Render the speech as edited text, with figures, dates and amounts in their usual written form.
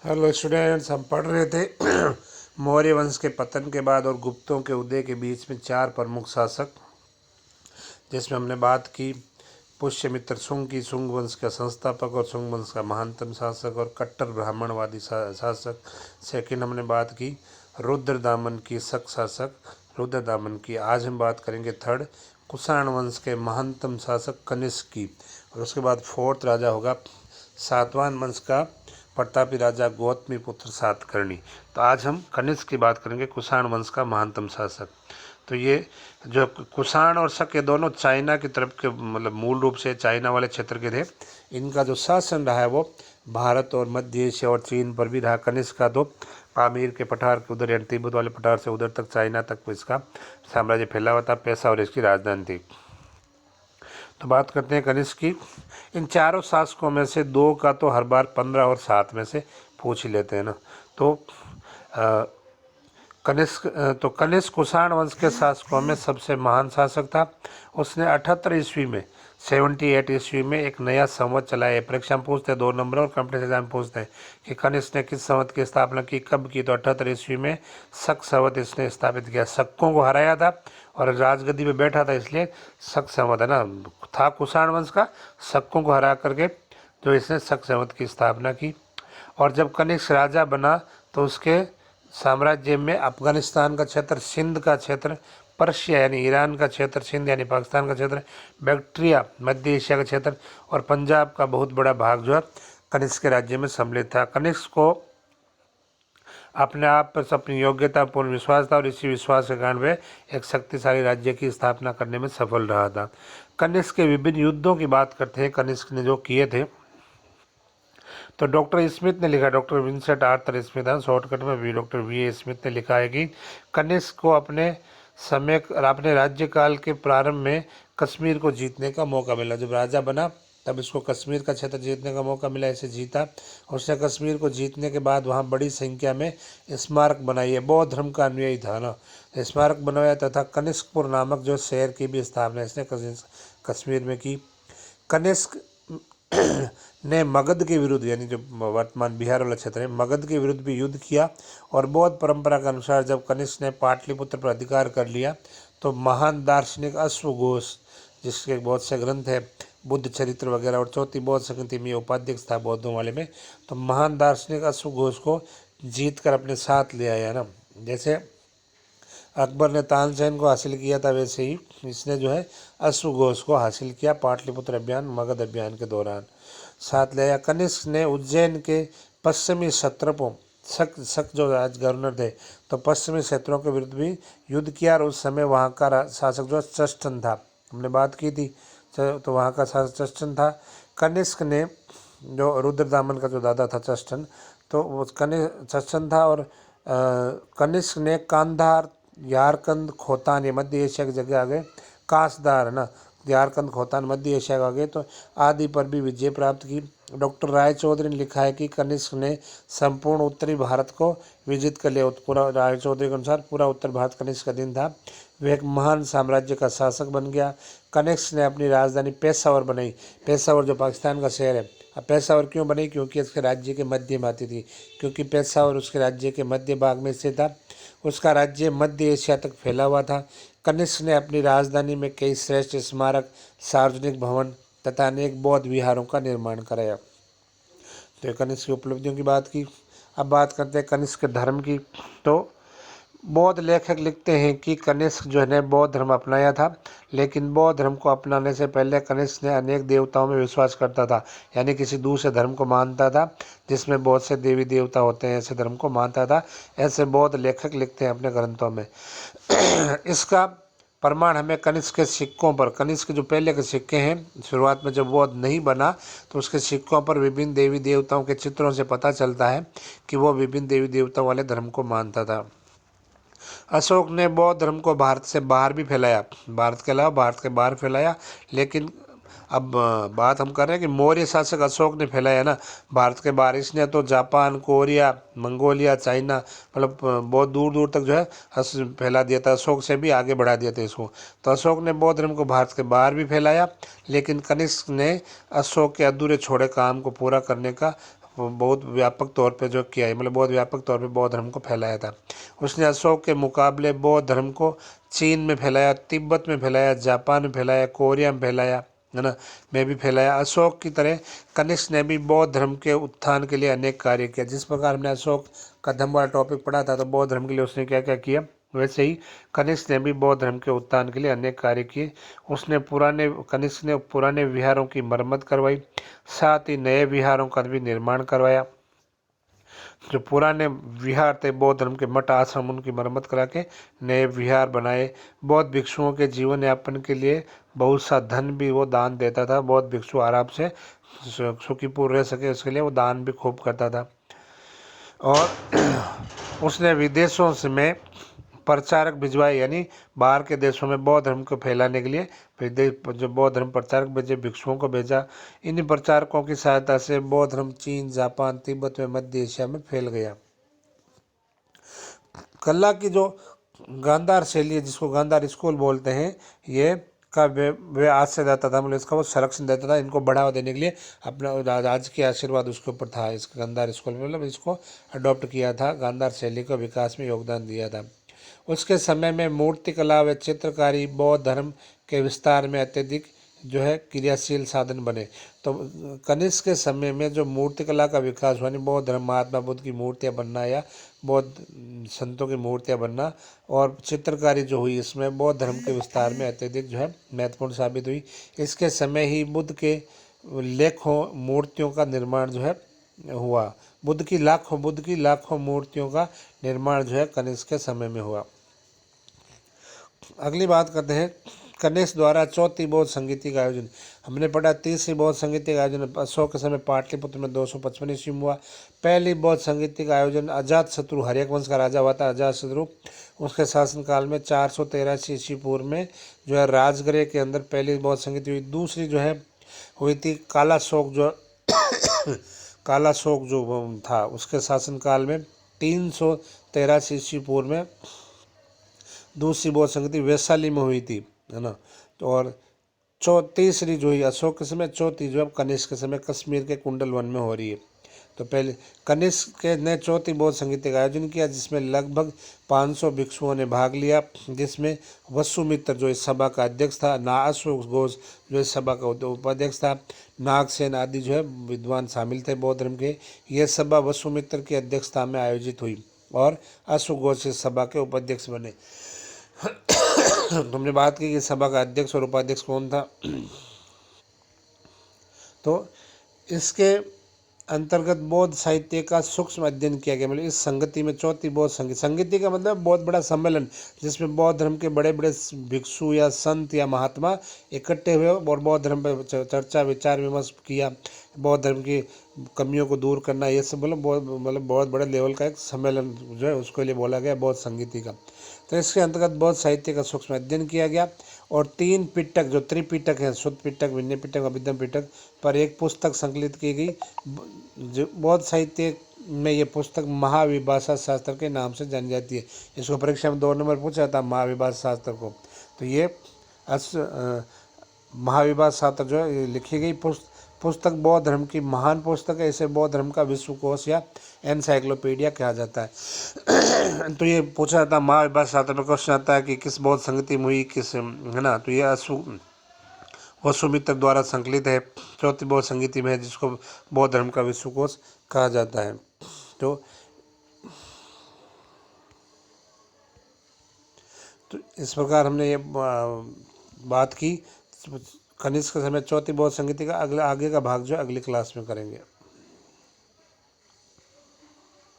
Hello students, हम पढ़ रहे थे मौर्य वंश के पतन के बाद और गुप्तों के उदय के बीच में चार प्रमुख शासक, जिसमें हमने बात की पुष्यमित्र शुंग की, शुंग वंश का संस्थापक और शुंग वंश का महानतम शासक और कट्टर ब्राह्मणवादी शासक। सेकंड हमने बात की रुद्रदामन की, शक शासक रुद्रदामन की। आज हम बात करेंगे थर्ड, कुषाण वंश के महानतम शासक कनिष्क की। और उसके बाद फोर्थ राजा होगा सातवाहन वंश का प्रतापी राजा गौतमी पुत्र सातकर्णी। तो आज हम कनिष्क की बात करेंगे, कुषाण वंश का महानतम शासक। तो ये जो कुषाण और शक, ये दोनों चाइना की तरफ के, मतलब मूल रूप से चाइना वाले क्षेत्र के थे। इनका जो शासन रहा है वो भारत और मध्य एशिया और चीन पर भी रहा। कनिष्क का तो पामीर के पठार के उधर, यानी तिब्बत वाले पठार से उधर तक, चाइना तक इसका साम्राज्य फैला हुआ था। पैसा और इसकी राजधानी थी। तो बात करते हैं कनिष्क की। इन चारों शासकों में से दो का तो हर बार 15 और 7 में से पूछ ही लेते हैं ना। तो कनिष्क कुषाण वंश के शासकों में सबसे महान शासक था। उसने 78 ईस्वी में 78 ईस्वी में एक नया संवत चलाया। परीक्षा में पूछते हैं 2 नंबर और कॉम्पिटिशन एग्जाम में पूछते हैं कि कनिष्क ने किस संवत की स्थापना की, कब की। तो 78 ईस्वी में शक संवत इसने स्थापित किया। शकों को हराया था और राजगद्दी पे बैठा था, इसलिए शक संवत है ना, था कुषाण वंश का। शकों को हरा करके जो इसने शक संवत की स्थापना की। और जब कनिष्क राजा बना तो उसके साम्राज्य में अफगानिस्तान का क्षेत्र, सिंध का क्षेत्र, पर्शिया यानी ईरान का क्षेत्र, सिंध यानी पाकिस्तान का क्षेत्र, बैक्ट्रिया मध्य एशिया का क्षेत्र और पंजाब का बहुत बड़ा भाग जो है कनिष्क के राज्य में सम्मिलित था। कनिष्क को अपने आप पर अपनी योग्यता पूर्ण विश्वास था और इसी विश्वास के कारण वे एक शक्तिशाली राज्य की स्थापना करने में सफल रहा था। कनिष्क के विभिन्न युद्धों की बात करते हैं, कनिष्क ने जो किए थे। तो डॉक्टर स्मिथ ने लिखा, डॉक्टर विंसेंट आर्थर स्मिथ है, शॉर्टकट में भी डॉक्टर वी स्मिथ ने लिखा है कि कनिष्क को अपने राज्यकाल के प्रारंभ में कश्मीर को जीतने का मौका मिला। जब राजा बना तब इसको कश्मीर का क्षेत्र जीतने का मौका मिला, इसे जीता। और उसने कश्मीर को जीतने के बाद वहाँ बड़ी संख्या में स्मारक बनाई है। बौद्ध धर्म का अनुयायी था ना, स्मारक बनवाया तथा कनिष्कपुर नामक जो शहर की भी स्थापना इसने कश्मीर में की। कनिष्क ने मगध के विरुद्ध, यानी जो वर्तमान बिहार वाला क्षेत्र है, मगध के विरुद्ध भी युद्ध किया। और बौद्ध परंपरा के अनुसार जब कनिष्क ने पाटलिपुत्र पर अधिकार कर लिया तो महान दार्शनिक अश्वघोष, जिसके बहुत से ग्रंथ है, बुद्ध चरित्र वगैरह, और चौथी बौद्ध संगति में उपाध्यक्ष था बौद्धों वाले में, तो महान दार्शनिक अश्वघोष को जीत कर अपने साथ ले आया ना। जैसे अकबर ने तानसेन को हासिल किया था, वैसे ही इसने जो है अश्वघोष को हासिल किया पाटलिपुत्र अभियान, मगध अभियान के दौरान साथ ले आया। कनिष्क ने उज्जैन के पश्चिमी क्षत्रपों, शक जो राज गवर्नर थे, तो पश्चिमी क्षेत्रों के विरुद्ध भी युद्ध किया। और उस समय वहाँ का शासक जो चष्टन था, हमने बात की थी, तो वहाँ का शासक चष्टन था। कनिष्क ने, जो रुद्रदामन का जो दादा था चष्टन, तो वो चष्टन था। और कनिष्क ने कांधार, यारकंद, खोतान, ये मध्य एशिया की जगह आ गए, कासदार है ना, यारकंद, खोतान मध्य एशिया आ गए, तो आदि पर भी विजय प्राप्त की। डॉक्टर रायचौधरी ने लिखा है कि कनिष्क ने संपूर्ण उत्तरी भारत को विजित कर लिया। पूरा, रायचौधरी के अनुसार पूरा उत्तर भारत कनिष्क का दिन था। वह एक महान साम्राज्य का शासक बन गया। कनिष्क ने अपनी राजधानी पेशावर बनाई। पेशावर जो पाकिस्तान का शहर है। अब पेशावर क्यों बनी? क्योंकि उसके राज्य के मध्य में आती थी, क्योंकि पेशावर उसके राज्य के मध्य भाग में स्थित था। उसका राज्य मध्य एशिया तक फैला हुआ था। कनिष्क ने अपनी राजधानी में कई श्रेष्ठ स्मारक, सार्वजनिक भवन तथा अनेक बौद्ध विहारों का निर्माण कराया। तो कनिष्क की उपलब्धियों की बात की। अब बात करते हैं कनिष्क धर्म की। तो बौद्ध लेखक लिखते हैं कि कनिष्क जो है बौद्ध धर्म अपनाया था, लेकिन बौद्ध धर्म को अपनाने से पहले कनिष्क ने अनेक देवताओं में विश्वास करता था, यानी किसी दूसरे धर्म को मानता था जिसमें बहुत से देवी देवता होते हैं, ऐसे धर्म को मानता था। ऐसे बौद्ध लेखक लिखते हैं अपने ग्रंथों में। इसका प्रमाण हमें कनिष्क के सिक्कों पर, कनिष्क जो पहले के सिक्के हैं, शुरुआत में जब बौद्ध नहीं बना तो उसके सिक्कों पर विभिन्न देवी देवताओं के चित्रों से पता चलता है कि वो विभिन्न देवी देवताओं वाले धर्म को मानता था। अशोक ने बौद्ध धर्म को भारत से बाहर भी फैलाया, भारत के अलावा भारत के बाहर फैलाया। लेकिन अब बात हम कर रहे हैं कि मौर्य शासक अशोक ने फैलाया ना भारत के बाहर। इसने तो जापान, कोरिया, मंगोलिया, चाइना, मतलब बहुत दूर दूर तक जो है फैला दिया था। अशोक से भी आगे बढ़ा दिया था इसको। तो अशोक ने बौद्ध धर्म को भारत के बाहर भी फैलाया, लेकिन कनिष्क ने अशोक के अधूरे छोड़े काम को पूरा करने का वो बहुत व्यापक तौर पे जो किया है, मतलब बहुत व्यापक तौर पे बौद्ध धर्म को फैलाया था। उसने अशोक के मुकाबले बौद्ध धर्म को चीन में फैलाया, तिब्बत में फैलाया, जापान में फैलाया, कोरिया में फैलाया, है ना, में भी फैलाया। अशोक की तरह कनिष्क ने भी बौद्ध धर्म के उत्थान के लिए अनेक कार्य किया। जिस प्रकार हमने अशोक का धम्म वाला टॉपिक पढ़ा था, तो बौद्ध धर्म के लिए उसने क्या क्या किया, वैसे ही कनिष्क ने भी बौद्ध धर्म के उत्थान के लिए अनेक कार्य किए। कनिष्क ने पुराने विहारों की मरम्मत करवाई, साथ ही नए विहारों का भी निर्माण करवाया। जो पुराने विहार थे बौद्ध धर्म के मठ आश्रम, उनकी मरम्मत करा के नए विहार बनाए। बौद्ध भिक्षुओं के जीवन यापन के लिए बहुत सा धन भी वो दान देता था। बौद्ध भिक्षु आराम से सुखीपूर्ण रह सके, उसके लिए वो दान भी खूब करता था। और उसने विदेशों से में प्रचारक भिजवाए, यानी बाहर के देशों में बौद्ध धर्म को फैलाने के लिए विदेश जो बौद्ध धर्म प्रचारक भेजे, भिक्षुओं को भेजा। इन प्रचारकों की सहायता से बौद्ध धर्म चीन, जापान, तिब्बत में मध्य एशिया में फैल गया। कला की जो गांधार शैली है, जिसको गांधार स्कूल बोलते हैं, ये का वे आज से देता था, मतलब इसका वो संरक्षण देता था। इनको बढ़ावा देने के लिए अपना राज्य के आशीर्वाद उसके ऊपर था। इस गांधार स्कूल में मतलब इसको अडॉप्ट किया था, गांधार शैली को विकास में योगदान दिया था। उसके समय में मूर्तिकला व चित्रकारी बौद्ध धर्म के विस्तार में अत्यधिक जो है क्रियाशील साधन बने। तो कनिष्क के समय में जो मूर्तिकला का विकास हुआ, बौद्ध धर्म, महात्मा बुद्ध की मूर्तियाँ बनना या बौद्ध संतों की मूर्तियाँ बनना और चित्रकारी जो हुई, इसमें बौद्ध धर्म के विस्तार में अत्यधिक जो है महत्वपूर्ण साबित हुई। इसके समय ही बुद्ध के लाखों मूर्तियों का निर्माण जो है हुआ। बुद्ध की लाखों मूर्तियों का निर्माण जो है कनिष्क के समय में हुआ। अगली बात करते हैं कनिष्क द्वारा चौथी बौद्ध संगीति का आयोजन। हमने पढ़ा तीसरी बौद्ध संगीति का आयोजन अशोक के समय पाटलिपुत्र में 255 ईस्वी में हुआ। पहली बौद्ध संगीति का आयोजन अजातशत्रु, हर्यक वंश का राजा हुआ था अजातशत्रु, उसके शासनकाल में 413 ईस्वी पूर्व में जो है राजगृह के अंदर पहली बौद्ध संगीति हुई। दूसरी जो है हुई थी कालाशोक, जो कालाशोक जो था उसके शासनकाल में 313 ईस्वी पूर्व में दूसरी बौद्ध संगीति वैशाली में हुई थी, है ना। तो और तीसरी जो है अशोक के समय, चौथी जो है कनिष्क के समय कश्मीर के कुंडल वन में हो रही है। तो पहले कनिष्क ने चौथी बौद्ध संगीति का आयोजन किया, जिसमें लगभग 500 भिक्षुओं ने भाग लिया, जिसमें वसुमित्र जो इस सभा का अध्यक्ष था, अशोक घोष जो इस सभा का उपाध्यक्ष था, नागसेन आदि जो है विद्वान शामिल थे बौद्ध धर्म के। यह सभा वसुमित्र की अध्यक्षता में आयोजित हुई और अशोक घोष इस सभा के उपाध्यक्ष बने। तुमने बात की कि सभा का अध्यक्ष और उपाध्यक्ष कौन था। तो इसके अंतर्गत बौद्ध साहित्य का सूक्ष्म अध्ययन किया गया। मतलब इस संगति में चौथी बौद्ध संगति का मतलब बहुत बड़ा सम्मेलन, जिसमें बौद्ध धर्म के बड़े बड़े भिक्षु या संत या महात्मा इकट्ठे हुए और बौद्ध धर्म पर चर्चा विचार विमर्श किया, बौद्ध धर्म की कमियों को दूर करना, ये सब मतलब बहुत बड़े लेवल का एक सम्मेलन जो है उसके लिए बोला गया बौद्ध संगीति का। तो इसके अंतर्गत बौद्ध साहित्य का सूक्ष्म अध्ययन किया गया और 3 पिटक जो त्रिपिटक हैं, शुद्ध पिटक, विनय पिटक, अभिधम्म पिटक पर एक पुस्तक संकलित की गई। जो बौद्ध साहित्य में ये पुस्तक महाविभाषा शास्त्र के नाम से जानी जाती है। इसको परीक्षा में 2 नंबर पूछा था महाविभाषा शास्त्र को। तो ये महाविभाषा शास्त्र जो है लिखी गई पुस्तक बौद्ध धर्म की महान पुस्तक है। इसे बौद्ध धर्म का विश्वकोश या एनसाइक्लोपीडिया कहा जाता है। तो ये पूछा जाता है महाविभाषा शास्त्र में, क्वेश्चन आता है कि किस बौद्ध संगति में हुई, किस, है ना। तो ये वसुमित्र द्वारा संकलित है, चौथी बौद्ध संगीति में है, जिसको बौद्ध धर्म का विश्वकोश कहा जाता है। तो इस प्रकार हमने ये बात की कनिष्क के समय चौथी बौद्ध संगीति का। आगे का भाग जो है अगली क्लास में करेंगे।